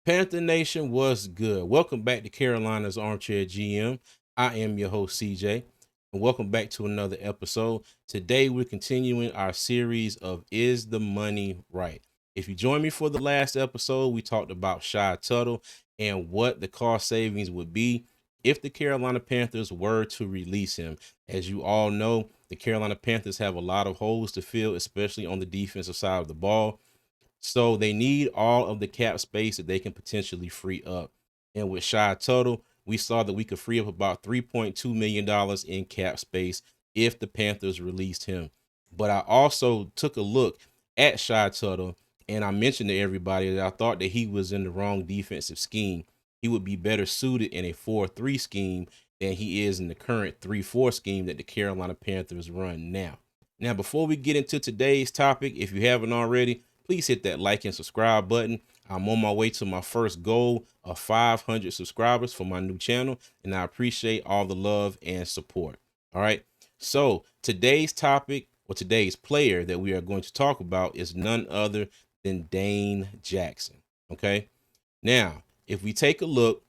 Panther Nation was good. Welcome back to Carolina's Armchair GM. I am your host, CJ, and welcome back to another episode. Today, we're continuing our series of Is the Money Right? If you joined me for the last episode, we talked about Shy Tuttle and what the cost savings would be if the Carolina Panthers were to release him. As you all know, the Carolina Panthers have a lot of holes to fill, especially on the defensive side of the ball. So they need all of the cap space that they can potentially free up. And with Shy Tuttle, we saw that we could free up about $3.2 million in cap space if the Panthers released him. But I also took a look at Shy Tuttle, and I mentioned to everybody that I thought that he was in the wrong defensive scheme. He would be better suited in a 4-3 scheme than he is in the current 3-4 scheme that the Carolina Panthers run now. Now, before we get into today's topic, if you haven't already, please hit that like and subscribe button. I'm on my way to my first goal of 500 subscribers for my new channel, and I appreciate all the love and support. All right. So today's topic, or today's player that we are going to talk about, is none other than Dane Jackson. Okay. Now, if we take a look,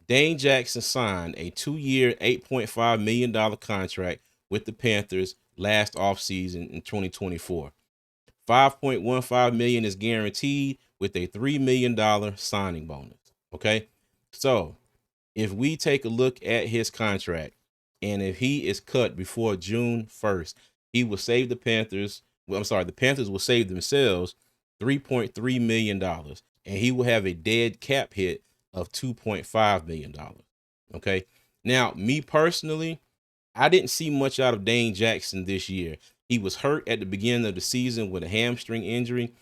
Dane Jackson signed a 2-year, $8.5 million contract with the Panthers last offseason in 2024. $5.15 million is guaranteed with a $3 million signing bonus. Okay. So if we take a look at his contract, and if he is cut before June 1st, he will save the Panthers. Well, I'm sorry, the Panthers will save themselves $3.3 million, and he will have a dead cap hit of $2.5 million. Okay. Now, me personally, I didn't see much out of Dane Jackson this year. He was hurt at the beginning of the season with a hamstring injury.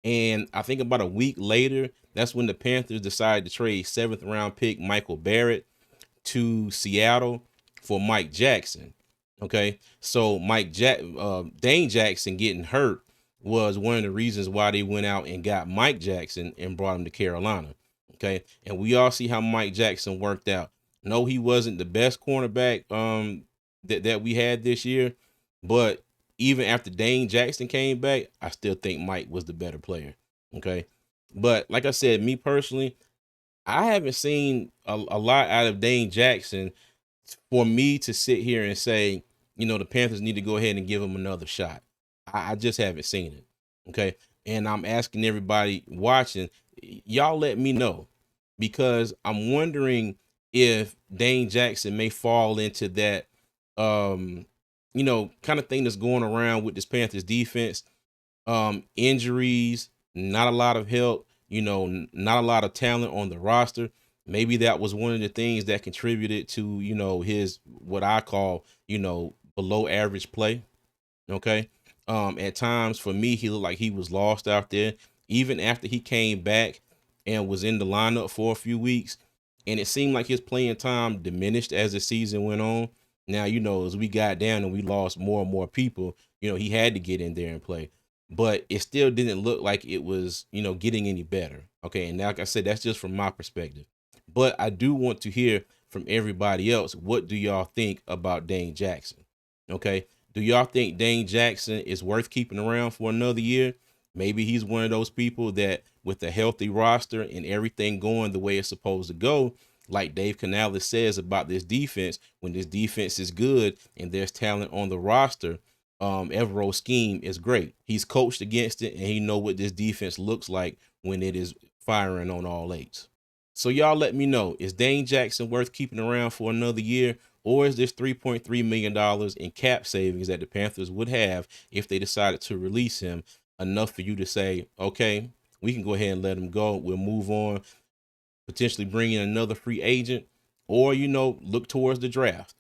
And I think about a week later, that's when the Panthers decided to trade 7th round pick Michael Barrett to Seattle for Mike Jackson. Okay. So Dane Jackson getting hurt was one of the reasons why they went out and got Mike Jackson and brought him to Carolina. Okay. And we all see how Mike Jackson worked out. No, he wasn't the best cornerback that we had this year, but even after Dane Jackson came back, I still think Mike was the better player. Okay. But like I said, me personally, I haven't seen a lot out of Dane Jackson for me to sit here and say, the Panthers need to go ahead and give him another shot. I just haven't seen it. Okay. And I'm asking everybody watching, y'all let me know, because I'm wondering if Dane Jackson may fall into that kind of thing that's going around with this Panthers defense. Injuries, not a lot of help, not a lot of talent on the roster. Maybe that was one of the things that contributed to, his what I call, below average play. Okay. At times for me, he looked like he was lost out there, even after he came back and was in the lineup for a few weeks. And it seemed like his playing time diminished as the season went on. Now, as we got down and we lost more and more people, he had to get in there and play. But it still didn't look like it was, getting any better. Okay. And like I said, that's just from my perspective. But I do want to hear from everybody else. What do y'all think about Dane Jackson? Okay. Do y'all think Dane Jackson is worth keeping around for another year? Maybe he's one of those people that, with a healthy roster and everything going the way it's supposed to go, like Dave Canales says about this defense, when this defense is good and there's talent on the roster, Evero's scheme is great. He's coached against it, and he know what this defense looks like when it is firing on all eights. So y'all let me know, is Dane Jackson worth keeping around for another year? Or is this $3.3 million in cap savings that the Panthers would have if they decided to release him enough for you to say, okay, we can go ahead and let him go. We'll move on, potentially bring in another free agent, or, look towards the draft.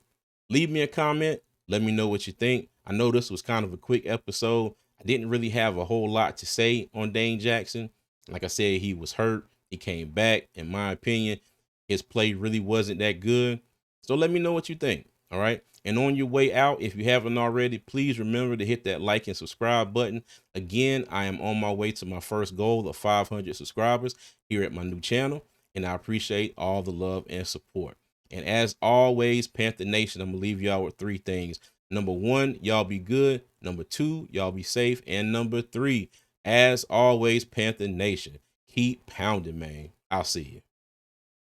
Leave me a comment. Let me know what you think. I know this was kind of a quick episode. I didn't really have a whole lot to say on Dane Jackson. Like I said, he was hurt. He came back. In my opinion, his play really wasn't that good. So let me know what you think. All right. And on your way out, if you haven't already, please remember to hit that like and subscribe button. Again, I am on my way to my first goal of 500 subscribers here at my new channel, and I appreciate all the love and support. And as always, Panther Nation, I'm going to leave y'all with 3 things. Number 1, y'all be good. Number 2, y'all be safe. And number 3, as always, Panther Nation, keep pounding, man. I'll see you.